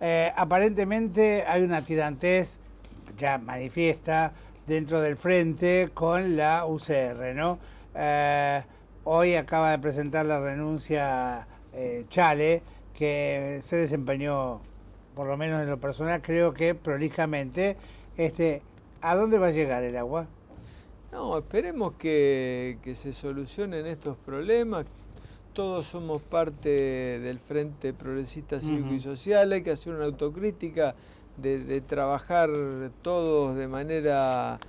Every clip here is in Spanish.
Aparentemente hay una tirantez ya manifiesta dentro del frente con la UCR, ¿no? Eh, Hoy acaba de presentar la renuncia Chale, que se desempeñó, por lo menos en lo personal, creo que prolijamente. Este, ¿A dónde va a llegar el agua? No, esperemos que se solucionen estos problemas. Todos somos parte del Frente Progresista Cívico y Ujú. Social. Hay que hacer una autocrítica de trabajar todos de manera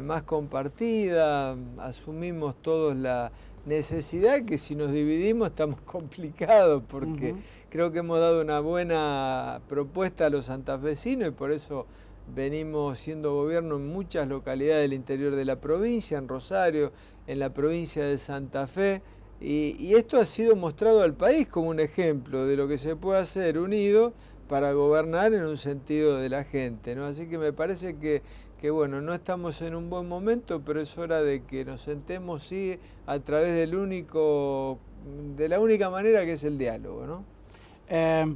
más compartida. Asumimos todos la necesidad que si nos dividimos estamos complicados porque Ujú. creo que hemos dado una buena propuesta a los santafesinos y por eso venimos siendo gobierno en muchas localidades del interior de la provincia, en Rosario, en la provincia de Santa Fe, y esto ha sido mostrado al país como un ejemplo de lo que se puede hacer unido para gobernar en un sentido de la gente, ¿no? Así que me parece que bueno, no estamos en un buen momento, pero es hora de que nos sentemos, sí, a través de la única manera que es el diálogo, ¿no? Eh,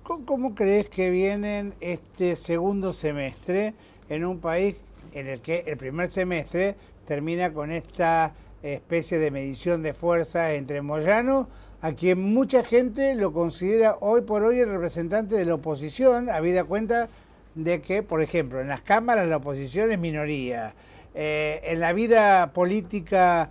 ¿Cómo crees que vienen este segundo semestre en un país en el que el primer semestre termina con esta especie de medición de fuerza entre Moyano, a quien mucha gente lo considera hoy por hoy el representante de la oposición, habida cuenta de que, por ejemplo, en las cámaras la oposición es minoría, en la vida política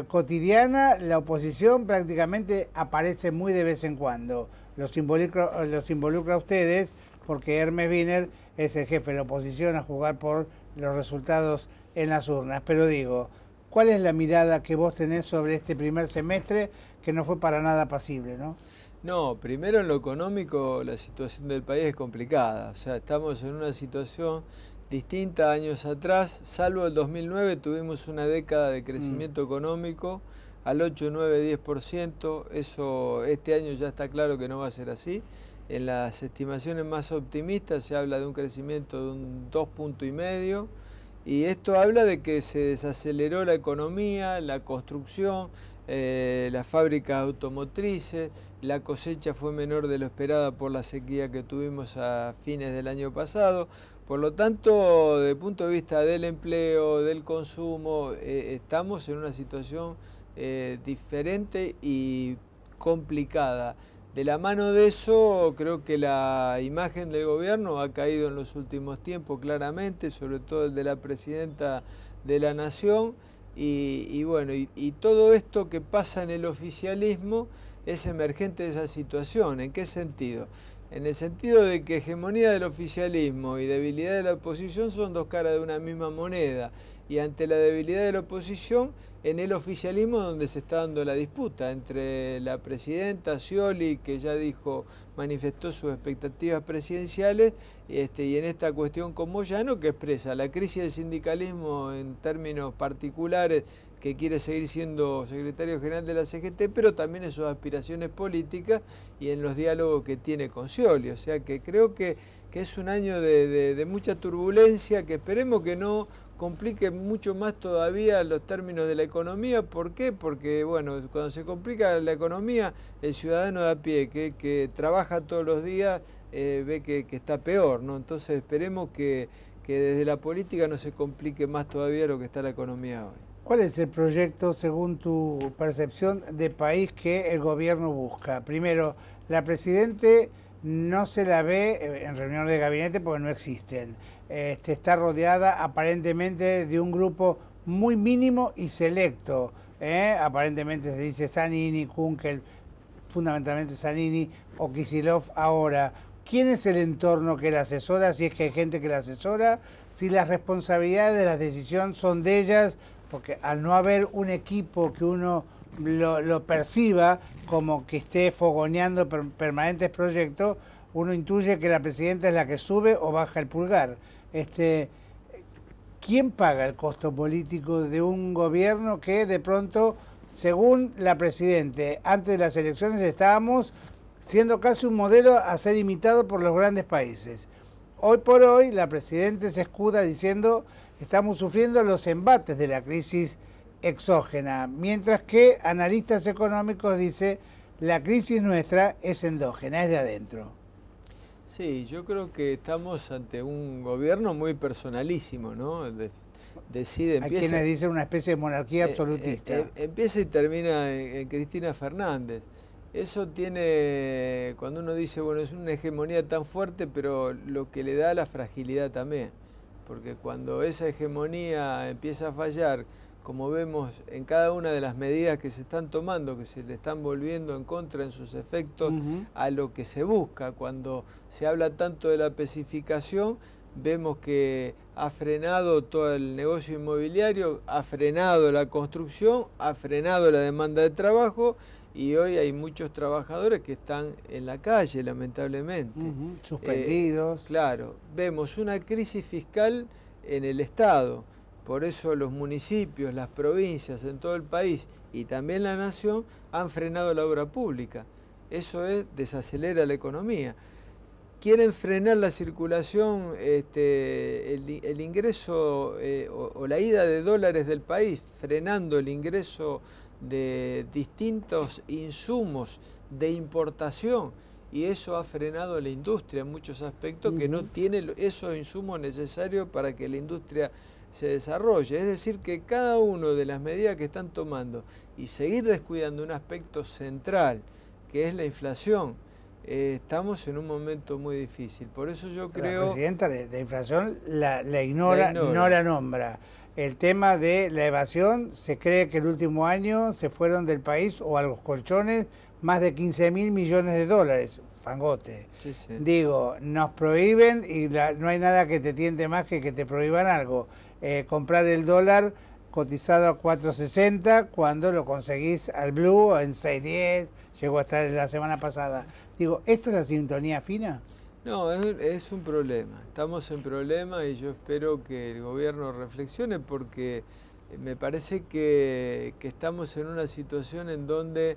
cotidiana la oposición prácticamente aparece muy de vez en cuando. Los involucra a ustedes porque Hermes Wiener es el jefe de la oposición a jugar por los resultados en las urnas. Pero digo, ¿cuál es la mirada que vos tenés sobre este primer semestre que no fue para nada apacible, ¿no? No, primero en lo económico la situación del país es complicada, o sea, estamos en una situación distinta a años atrás, salvo el 2009 tuvimos una década de Mm. crecimiento económico al 8, 9, 10%, eso este año ya está claro que no va a ser así. En las estimaciones más optimistas se habla de un crecimiento de un 2,5 puntos y esto habla de que se desaceleró la economía, la construcción, las fábricas automotrices, la cosecha fue menor de lo esperada por la sequía que tuvimos a fines del año pasado. Por lo tanto, desde el punto de vista del empleo, del consumo, estamos en una situación diferente y complicada. De la mano de eso, creo que la imagen del gobierno ha caído en los últimos tiempos claramente, sobre todo el de la presidenta de la Nación, y bueno, y todo esto que pasa en el oficialismo es emergente de esa situación. ¿En qué sentido? En el sentido de que hegemonía del oficialismo y debilidad de la oposición son dos caras de una misma moneda. Y ante la debilidad de la oposición, en el oficialismo donde se está dando la disputa entre la presidenta Scioli, que ya dijo, manifestó sus expectativas presidenciales, y en esta cuestión con Moyano, que expresa la crisis del sindicalismo en términos particulares, que quiere seguir siendo secretario general de la CGT, pero también en sus aspiraciones políticas y en los diálogos que tiene con Scioli. O sea que creo que es un año de mucha turbulencia, que esperemos que no complique mucho más todavía los términos de la economía. ¿Por qué? Porque bueno, cuando se complica la economía, el ciudadano de a pie que trabaja todos los días ve que está peor, ¿no? Entonces esperemos que desde la política no se complique más todavía lo que está la economía hoy. ¿Cuál es el proyecto, según tu percepción, de país que el gobierno busca? Primero, la Presidente no se la ve en reuniones de gabinete porque no existen. Está rodeada aparentemente de un grupo muy mínimo y selecto. Aparentemente se dice Zanini, Kunkel, fundamentalmente Zanini o Kicillof ahora. ¿Quién es el entorno que la asesora? Si es que hay gente que la asesora, si las responsabilidades de la decisión son de ellas, porque al no haber un equipo que uno lo perciba como que esté fogoneando permanentes proyectos, uno intuye que la presidenta es la que sube o baja el pulgar. Este, ¿Quién paga el costo político de un gobierno que de pronto, según la Presidente, antes de las elecciones estábamos siendo casi un modelo a ser imitado por los grandes países? Hoy por hoy la Presidenta se escuda diciendo estamos sufriendo los embates de la crisis exógena, mientras que analistas económicos dicen la crisis nuestra es endógena, es de adentro. Sí, yo creo que estamos ante un gobierno muy personalísimo, ¿no? Decide, Hay empieza, quienes dicen una especie de monarquía absolutista. empieza y termina en Cristina Fernández. Eso tiene, cuando uno dice, bueno, es una hegemonía tan fuerte, pero lo que le da la fragilidad también. Porque cuando esa hegemonía empieza a fallar, como vemos en cada una de las medidas que se están tomando, que se le están volviendo en contra en sus efectos a lo que se busca, cuando se habla tanto de la especificación, vemos que ha frenado todo el negocio inmobiliario, ha frenado la construcción, ha frenado la demanda de trabajo y hoy hay muchos trabajadores que están en la calle, lamentablemente. Suspendidos. Claro, vemos una crisis fiscal en el Estado, por eso los municipios, las provincias en todo el país y también la nación han frenado la obra pública. Eso desacelera la economía. Quieren frenar la circulación, el ingreso o la ida de dólares del país, frenando el ingreso de distintos insumos de importación, y eso ha frenado la industria en muchos aspectos que no tiene esos insumos necesarios para que la industria se desarrolle. Es decir, que cada una de las medidas que están tomando y seguir descuidando un aspecto central, que es la inflación, estamos en un momento muy difícil. Por eso yo creo... La presidenta de inflación la ignora, no la nombra. El tema de la evasión, se cree que el último año se fueron del país o a los colchones más de 15.000 millones de dólares. Fangote. Sí, sí. Digo, nos prohíben y no hay nada que te tiente más que te prohíban algo. Comprar el dólar cotizado a 4.60 cuando lo conseguís al blue en 6.10, llegó a estar la semana pasada. Digo, ¿esto es la sintonía fina? No, es un problema. Estamos en problema y yo espero que el gobierno reflexione porque me parece que estamos en una situación en donde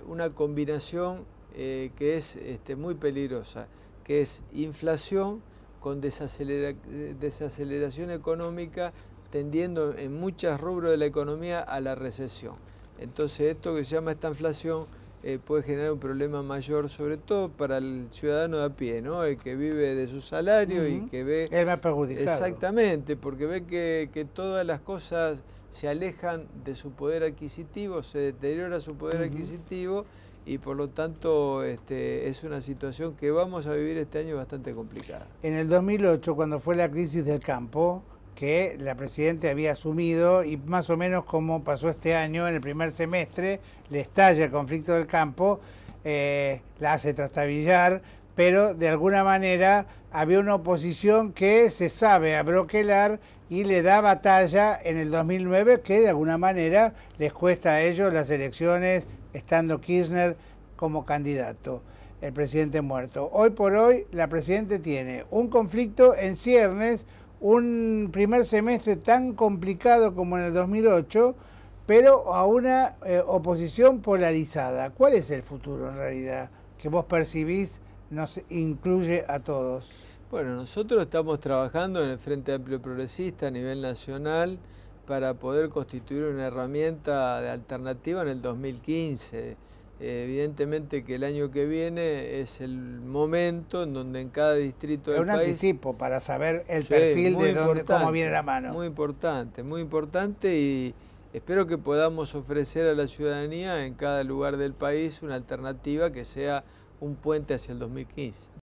una combinación que es muy peligrosa, que es inflación con desaceleración económica tendiendo en muchos rubros de la economía a la recesión. Entonces esto que se llama esta inflación puede generar un problema mayor, sobre todo para el ciudadano de a pie, ¿no? El que vive de su salario y que ve... El más perjudicado. Exactamente, porque ve que todas las cosas se alejan de su poder adquisitivo, se deteriora su poder adquisitivo y por lo tanto es una situación que vamos a vivir este año bastante complicada. En el 2008, cuando fue la crisis del campo, que la Presidenta había asumido y más o menos como pasó este año, en el primer semestre, le estalla el conflicto del campo, la hace trastabillar, pero de alguna manera había una oposición que se sabe abroquelar y le da batalla en el 2009, que de alguna manera les cuesta a ellos las elecciones, estando Kirchner como candidato, el presidente muerto. Hoy por hoy la Presidenta tiene un conflicto en ciernes, un primer semestre tan complicado como en el 2008, pero a una oposición polarizada. ¿Cuál es el futuro en realidad que vos percibís nos incluye a todos? Bueno, nosotros estamos trabajando en el Frente Amplio Progresista a nivel nacional para poder constituir una herramienta de alternativa en el 2015. Evidentemente que el año que viene es el momento en donde en cada distrito del país... Es un anticipo para saber el perfil de dónde, cómo viene la mano. Muy importante y espero que podamos ofrecer a la ciudadanía en cada lugar del país una alternativa que sea un puente hacia el 2015.